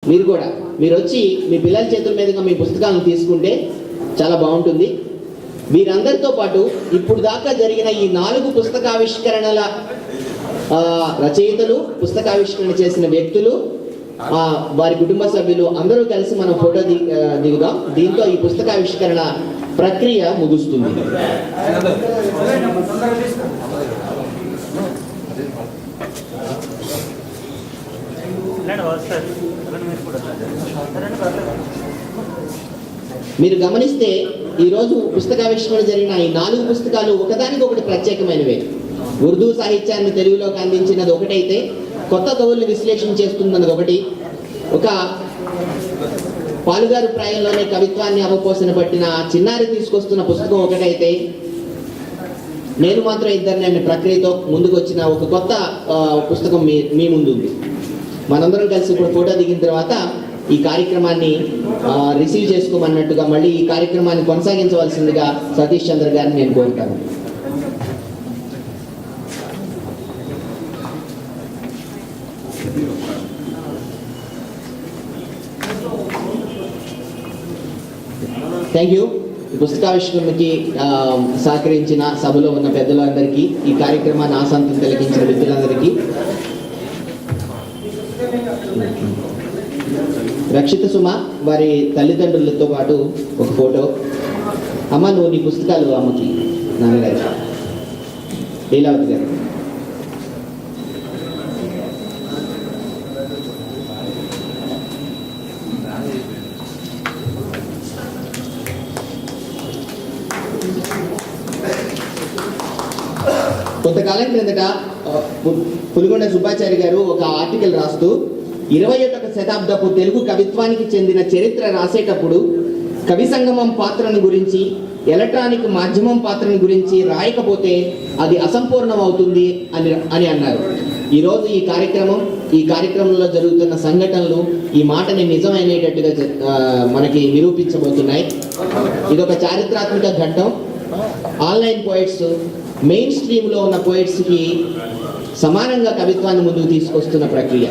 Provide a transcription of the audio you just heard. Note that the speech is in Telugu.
మీరు వచ్చి మీ పిల్లల చేతుల మీదుగా మీ పుస్తకాలను తీసుకుంటే చాలా బాగుంటుంది. వీరందరితో పాటు ఇప్పుడు దాకా జరిగిన ఈ 4 పుస్తకావిష్కరణల రచయితలు, పుస్తకావిష్కరణ చేసిన వ్యక్తులు, వారి కుటుంబ సభ్యులు అందరూ కలిసి మనం ఫోటో దిగుదాం. దీంతో ఈ పుస్తకావిష్కరణ ప్రక్రియ ముగుస్తుంది. మీరు గమనిస్తే ఈరోజు పుస్తకావిష్కరణ జరిగిన ఈ 4 పుస్తకాలు ఒకదానికొకటి ప్రత్యేకమైనవే. ఉర్దూ సాహిత్యాన్ని తెలుగులోకి అందించినది ఒకటైతే, కొత్త కవుల్ని విశ్లేషణ చేస్తున్నది ఒకటి, ఒక పాలుగారు ప్రాయంలోనే కవిత్వాన్ని అవపోసన పట్టిన చిన్నారి తీసుకొస్తున్న పుస్తకం ఒకటైతే, నేను మాత్రం ఇద్దరిని అనే ప్రక్రియతో ముందుకు వచ్చిన ఒక కొత్త పుస్తకం మీ ముందు ఉంది. మనందరం కలిసి ఇప్పుడు ఫోటో దిగిన తర్వాత ఈ కార్యక్రమాన్ని రిసీవ్ చేసుకోమన్నట్టుగా మళ్ళీ ఈ కార్యక్రమాన్ని కొనసాగించవలసిందిగా సతీష్ చంద్ర గారిని నేను కోరుతాను. Thank you. పుస్తకావిష్కరణకి సహకరించిన సభలో ఉన్న పెద్దలందరికీ, ఈ కార్యక్రమాన్ని ఆశాంతం తిలకించిన వ్యక్తులందరికీ, రక్షిత సుమ వారి తల్లిదండ్రులతో పాటు ఒక ఫోటో. అమ్మ, నువ్వు నీ పుస్తకాలు అమ్మకి, నాన్నగారు, లీలావతి గారు. కొంతకాలం క్రిందట పులిగొండ సుబ్బాచారి గారు ఒక ఆర్టికల్ రాస్తూ 21వ శతాబ్దపు తెలుగు కవిత్వానికి చెందిన చరిత్ర రాసేటప్పుడు కవి సంగమం పాత్రను గురించి, ఎలక్ట్రానిక్ మాధ్యమం పాత్రను గురించి రాయకపోతే అది అసంపూర్ణం అవుతుంది అని అన్నారు. ఈరోజు ఈ కార్యక్రమంలో జరుగుతున్న సంఘటనలు ఈ మాటని నిజమైనట్టుగా మనకి నిరూపించబోతున్నాయి. ఇదొక చారిత్రాత్మక ఘట్టం. ఆన్లైన్ పోయిట్స్ మెయిన్ స్ట్రీమ్లో ఉన్న పోయిట్స్కి సమానంగా కవిత్వాన్ని ముందుకు తీసుకొస్తున్న ప్రక్రియ.